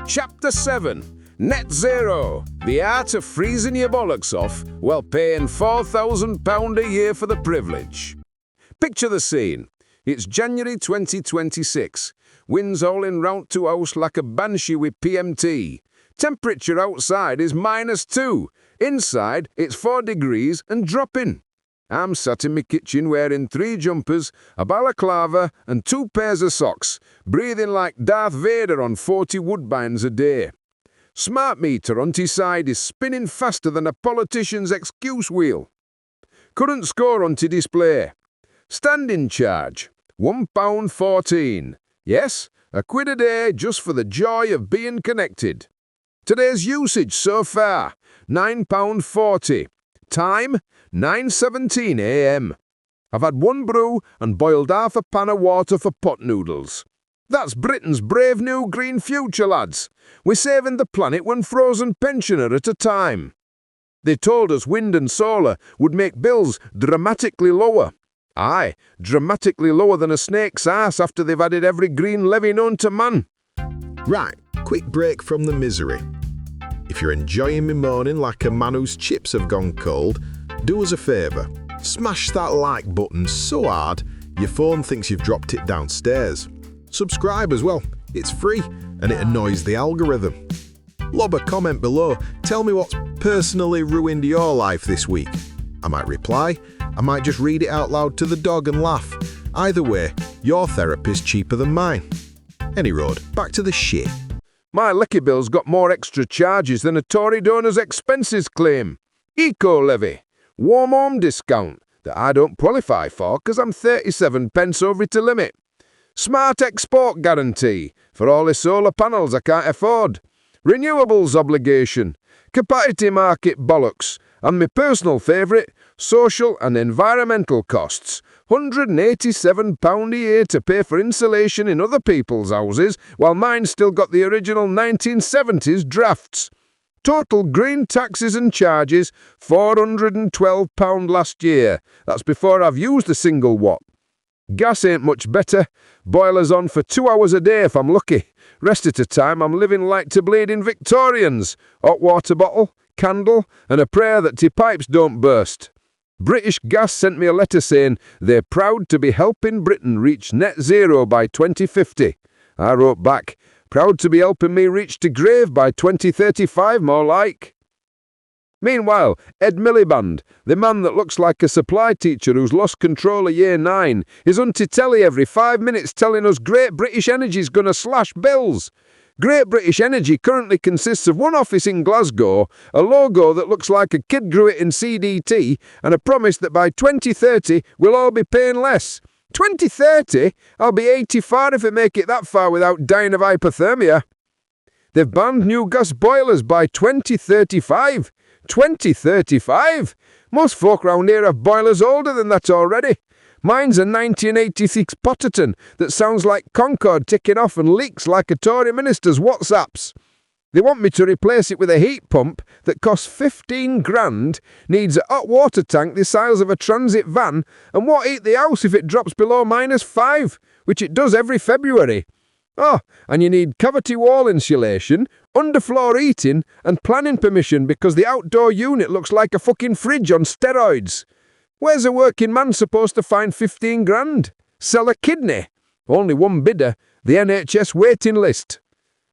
Chapter 7. Net Zero. The art of freezing your bollocks off while paying £4,000 a year for the privilege. Picture the scene. It's January 2026. Winds howling round to house like a banshee with PMT. Temperature outside is -2. Inside, it's 4 degrees and dropping. I'm sat in my kitchen wearing 3 jumpers, a balaclava and 2 pairs of socks, breathing like Darth Vader on 40 Woodbines a day. Smart meter on t side is spinning faster than a politician's excuse wheel. Current score on t display. Standing charge, £1.14. Yes, £1 a day just for the joy of being connected. Today's usage so far, £9.40. Time, 9:17 a.m. I've had 1 brew and boiled half a pan of water for pot noodles. That's Britain's brave new green future, lads. We're saving the planet one frozen pensioner at a time. They told us wind and solar would make bills dramatically lower. Aye, dramatically lower than a snake's arse after they've added every green levy known to man. Right, quick break from the misery. If you're enjoying me moaning like a man whose chips have gone cold, do us a favour. Smash that like button so hard your phone thinks you've dropped it downstairs. Subscribe as well, it's free and it annoys the algorithm. Lob a comment below, tell me what's personally ruined your life this week. I might reply, I might just read it out loud to the dog and laugh. Either way, your therapy's cheaper than mine. Any road, back to the shit. My liquor bill's got more extra charges than a Tory donor's expenses claim. Eco-levy, warm home discount that I don't qualify for because I'm 37 pence over to limit. Smart export guarantee for all the solar panels I can't afford. Renewables obligation, capacity market bollocks, and my personal favourite, social and environmental costs. £187 a year to pay for insulation in other people's houses, while mine's still got the original 1970s drafts. Total green taxes and charges, £412 last year. That's before I've used a single watt. Gas ain't much better. Boilers on for 2 hours a day if I'm lucky. Rest of the time I'm living like to bleeding Victorians. Hot water bottle, candle, and a prayer that tea pipes don't burst. British Gas sent me a letter saying they're proud to be helping Britain reach net zero by 2050. I wrote back, proud to be helping me reach to grave by 2035 more like. Meanwhile, Ed Miliband, the man that looks like a supply teacher who's lost control of year 9, is on to telly every 5 minutes telling us Great British Energy's gonna slash bills. Great British Energy currently consists of 1 office in Glasgow, a logo that looks like a kid grew it in CDT, and a promise that by 2030 we'll all be paying less. 2030? I'll be 84 if I make it that far without dying of hypothermia. They've banned new gas boilers by 2035. 2035? Most folk round here have boilers older than that already. Mine's a 1986 Potterton that sounds like Concorde ticking off and leaks like a Tory minister's WhatsApps. They want me to replace it with a heat pump that costs 15 grand, needs a hot water tank the size of a transit van, and won't heat the house if it drops below -5, which it does every February. Oh, and you need cavity wall insulation, underfloor heating, and planning permission because the outdoor unit looks like a fucking fridge on steroids. Where's a working man supposed to find 15 grand? Sell a kidney? Only one bidder, the NHS waiting list.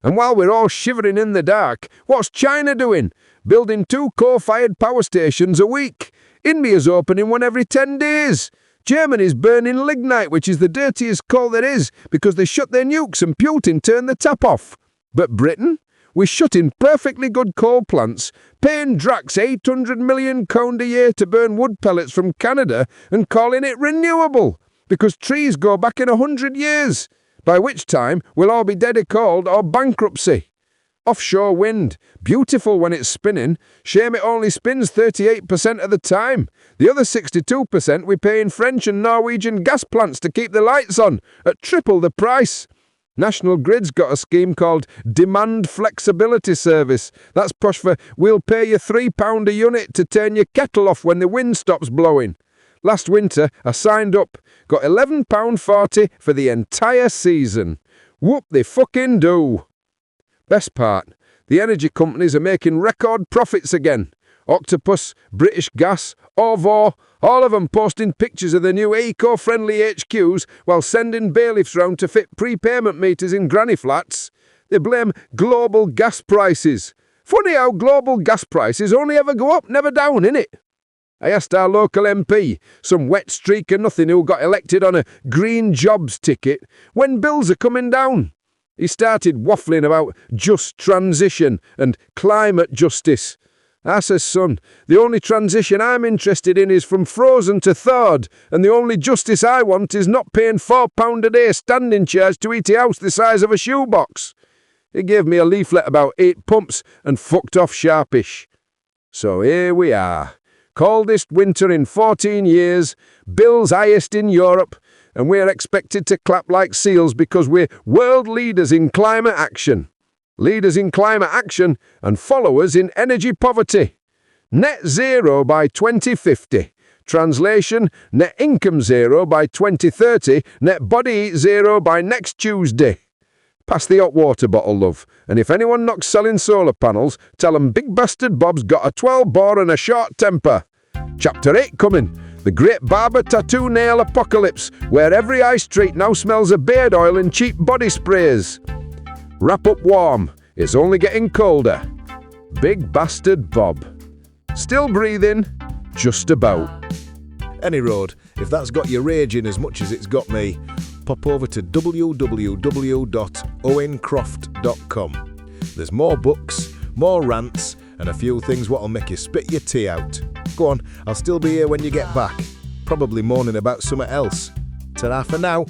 And while we're all shivering in the dark, what's China doing? Building 2 coal-fired power stations a week. India's opening one every 10 days. Germany's burning lignite, which is the dirtiest coal there is, because they shut their nukes and Putin turned the tap off. But Britain? We're shutting perfectly good coal plants, paying Drax £800 million a year to burn wood pellets from Canada and calling it renewable, because trees go back in 100 years, by which time we'll all be dead of cold or bankruptcy. Offshore wind, beautiful when it's spinning, shame it only spins 38% of the time. The other 62% we pay in French and Norwegian gas plants to keep the lights on, at triple the price. National Grid's got a scheme called Demand Flexibility Service. That's posh for we'll pay you £3 a unit to turn your kettle off when the wind stops blowing. Last winter, I signed up, got £11.40 for the entire season. Whoop they fucking do. Best part, the energy companies are making record profits again. Octopus, British Gas, Ovo, all of them posting pictures of the new eco-friendly HQs while sending bailiffs round to fit prepayment meters in granny flats. They blame global gas prices. Funny how global gas prices only ever go up, never down, innit? I asked our local MP, some wet streak of nothing who got elected on a green jobs ticket, when bills are coming down. He started waffling about just transition and climate justice. I says, son, the only transition I'm interested in is from frozen to thawed, and the only justice I want is not paying £4 a day standing charge to eat a house the size of a shoebox. He gave me a leaflet about 8 pumps and fucked off sharpish. So here we are. Coldest winter in 14 years, bills highest in Europe, and we're expected to clap like seals because we're world leaders in climate action. Leaders in climate action and followers in energy poverty. Net zero by 2050. Translation, net income zero by 2030, net body heat zero by next Tuesday. Pass the hot water bottle, love, and if anyone knocks selling solar panels, tell them Big Bastard Bob's got a 12-bore and a short temper. Chapter 8 coming. The Great Barber Tattoo Nail Apocalypse, where every high street now smells of beard oil and cheap body sprays. Wrap up warm. It's only getting colder. Big Bastard Bob. Still breathing. Just about. Any road, if that's got you raging as much as it's got me, pop over to www.owencroft.com. There's more books, more rants, and a few things what'll make you spit your tea out. Go on, I'll still be here when you get back. Probably moaning about something else. Ta-ra for now.